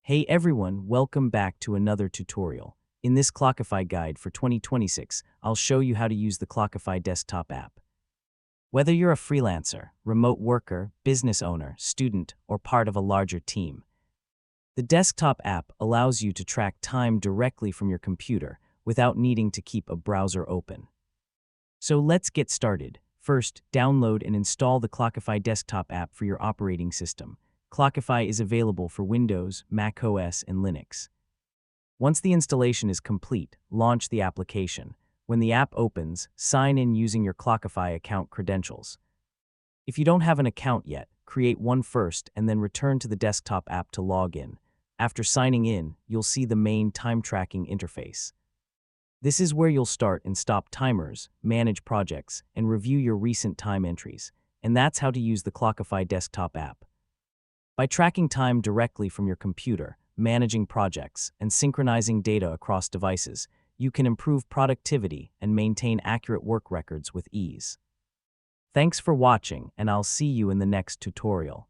Hey everyone, welcome back to another tutorial. In this Clockify guide for 2026, I'll show you how to use the Clockify desktop app. Whether you're a freelancer, remote worker, business owner, student, or part of a larger team, the desktop app allows you to track time directly from your computer without needing to keep a browser open. So let's get started. First, download and install the Clockify desktop app for your operating system. Clockify is available for Windows, Mac OS, and Linux. Once the installation is complete, launch the application. When the app opens, sign in using your Clockify account credentials. If you don't have an account yet, create one first and then return to the desktop app to log in. After signing in, you'll see the main time tracking interface. This is where you'll start and stop timers, manage projects, and review your recent time entries. And that's how to use the Clockify desktop app. By tracking time directly from your computer, managing projects, and synchronizing data across devices, you can improve productivity and maintain accurate work records with ease. Thanks for watching, and I'll see you in the next tutorial.